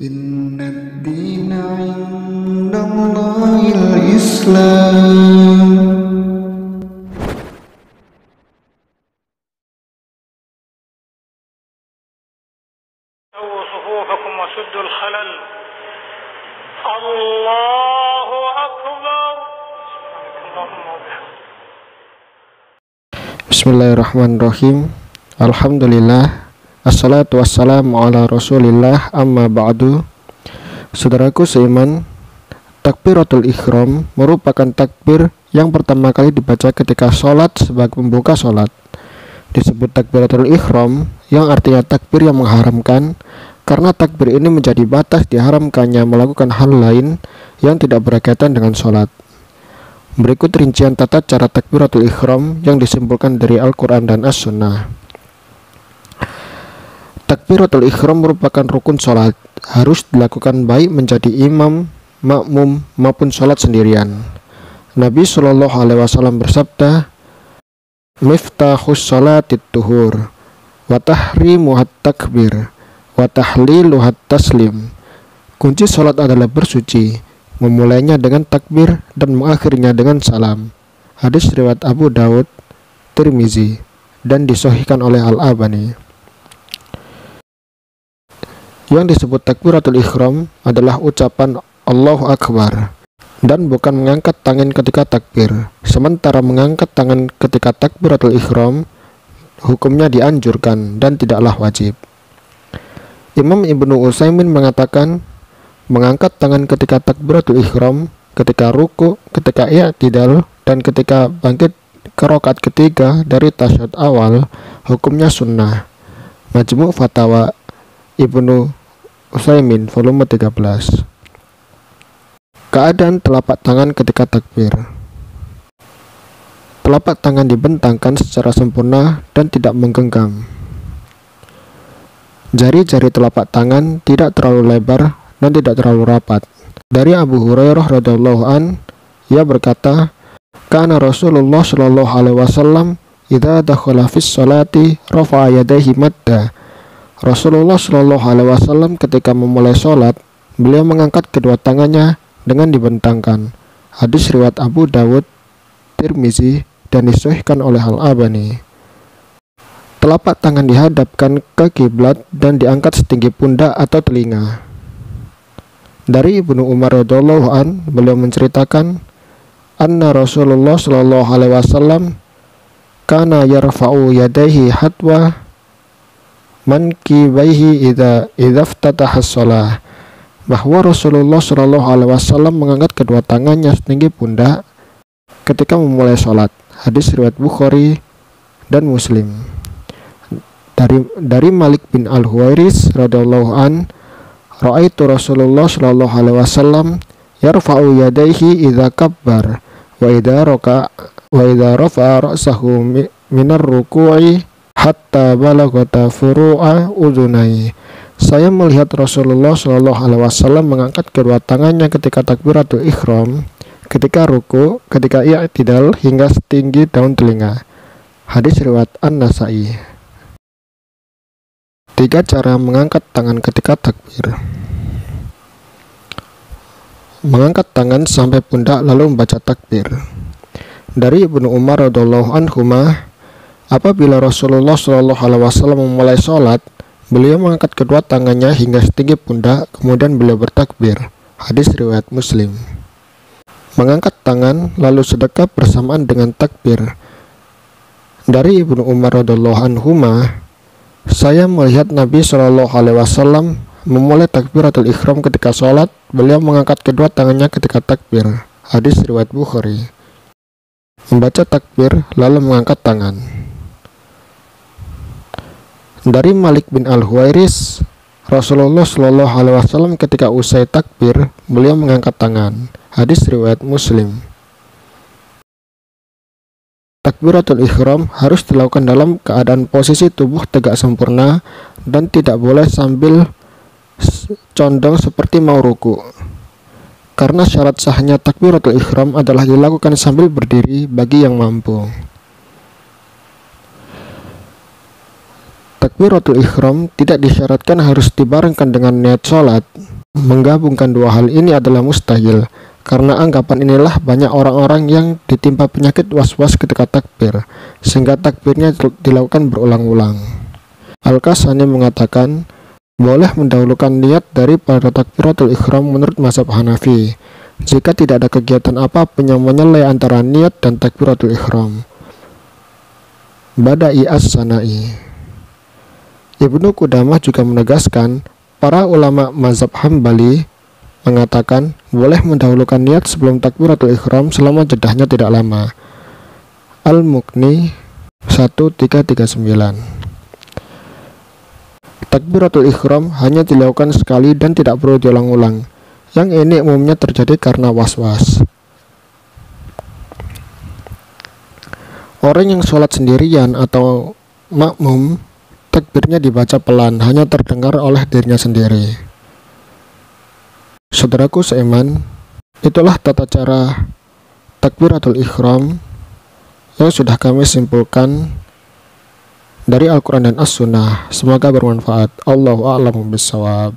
Innad dina indallahil Islam. سووا صفوفكم وسدوا الخلل. الله أكبر. Bismillahirrahmanirrahim. Alhamdulillah. Assalatu wassalamu ala rasulillah, amma ba'du. Saudaraku seiman, takbiratul ihram merupakan takbir yang pertama kali dibaca ketika sholat sebagai pembuka sholat. Disebut takbiratul ihram yang artinya takbir yang mengharamkan, karena takbir ini menjadi batas diharamkannya melakukan hal lain yang tidak berkaitan dengan sholat. Berikut rincian tata cara takbiratul ihram yang disimpulkan dari Al-Quran dan As-Sunnah. Takbiratul ihram merupakan rukun sholat, harus dilakukan baik menjadi imam, makmum maupun sholat sendirian. Nabi Shallallahu Alaihi Wasallam bersabda, "Miftahus sholatit tuhur, wa tahrimuhat takbir, wa tahliluhat taslim." Kunci sholat adalah bersuci, memulainya dengan takbir dan mengakhirinya dengan salam. Hadis riwayat Abu Daud, Tirmizi, dan disahihkan oleh Al-Albani. Yang disebut takbiratul ihram adalah ucapan Allahu Akbar dan bukan mengangkat tangan ketika takbir. Sementara mengangkat tangan ketika takbiratul ihram hukumnya dianjurkan dan tidaklah wajib. Imam Ibnu Utsaimin mengatakan, mengangkat tangan ketika takbiratul ihram, ketika ruku, ketika i'tidal, dan ketika bangkit ke rakaat ketiga dari tasyahud awal hukumnya sunnah. Majmu' Fatawa Ibnu Utsaimin volume 13. Keadaan telapak tangan ketika takbir. Telapak tangan dibentangkan secara sempurna dan tidak menggenggam. Jari-jari telapak tangan tidak terlalu lebar dan tidak terlalu rapat. Dari Abu Hurairah radhiyallahu an, ia berkata, "Kana Rasulullah sallallahu alaihi wasallam idza dakhala fis sholati rafa'a yadayhi madda." Rasulullah Shallallahu Alaihi Wasallam ketika memulai sholat, beliau mengangkat kedua tangannya dengan dibentangkan. Hadis riwayat Abu Dawud, Tirmizi, dan disahihkan oleh Al-Albani. Telapak tangan dihadapkan ke kiblat dan diangkat setinggi pundak atau telinga. Dari Ibnu Umar radhiyallahu an, beliau menceritakan, anna Rasulullah Shallallahu Alaihi Wasallam kana yarfa'u yadayhi hatwa mankibaihi idza iftataha shalah, bahwa Rasulullah Shallallahu Alaihi Wasallam mengangkat kedua tangannya setinggi pundak ketika memulai sholat. Hadis riwayat Bukhari dan Muslim. Dari Malik bin Al-Huwairis radhiyallahu an, ra'aitu Rasulullah Shallallahu Alaihi Wasallam yarfa'u yadayhi idza kabbar wa idza rafa'a ra'sahu minar ruku'i hatta balagata furu'a udhunai. Saya melihat Rasulullah Shallallahu Alaihi Wasallam mengangkat kedua tangannya ketika takbiratul ihram, ketika ruku, ketika i'tidal, hingga setinggi daun telinga. Hadis riwayat An-Nasa'i. 3 cara mengangkat tangan ketika takbir. Mengangkat tangan sampai pundak lalu membaca takbir. Dari Ibnu Umar radhiyallahu anhuma, apabila Rasulullah Shallallahu Alaihi Wasallam memulai sholat, beliau mengangkat kedua tangannya hingga setinggi pundak, kemudian beliau bertakbir. Hadis riwayat Muslim. Mengangkat tangan lalu sedekap bersamaan dengan takbir. Dari Ibnu Umar radhiyallahu anhuma, saya melihat Nabi Shallallahu Alaihi Wasallam memulai takbiratul ihram ketika sholat, beliau mengangkat kedua tangannya ketika takbir. Hadis riwayat Bukhari. Membaca takbir lalu mengangkat tangan. Dari Malik bin Al-Huwairis, Rasulullah Shallallahu Alaihi Wasallam ketika usai takbir, beliau mengangkat tangan. Hadis riwayat Muslim. Takbiratul ihram harus dilakukan dalam keadaan posisi tubuh tegak sempurna dan tidak boleh sambil condong seperti mau ruku. Karena syarat sahnya takbiratul ihram adalah dilakukan sambil berdiri bagi yang mampu. Takbiratul ihram tidak disyaratkan harus dibarengkan dengan niat sholat. Menggabungkan dua hal ini adalah mustahil, karena anggapan inilah banyak orang-orang yang ditimpa penyakit was-was ketika takbir, sehingga takbirnya dilakukan berulang-ulang. Al-Kasani mengatakan, boleh mendahulukan niat daripada takbiratul ihram menurut mazhab Hanafi, jika tidak ada kegiatan apapun yang menyelai antara niat dan takbiratul ihram. Badai As-Sanai. Ibnu Qudamah juga menegaskan, para ulama mazhab Hambali mengatakan boleh mendahulukan niat sebelum takbiratul ihram selama jedahnya tidak lama. Al-Muqni 1339. Takbiratul ihram hanya dilakukan sekali dan tidak perlu diulang-ulang. Yang ini umumnya terjadi karena was-was. Orang yang sholat sendirian atau makmum, takbirnya dibaca pelan, hanya terdengar oleh dirinya sendiri. Saudaraku seiman, itulah tata cara takbiratul ihram yang sudah kami simpulkan dari Al-Quran dan As-Sunnah. Semoga bermanfaat. Allahu a'lamu bishawab.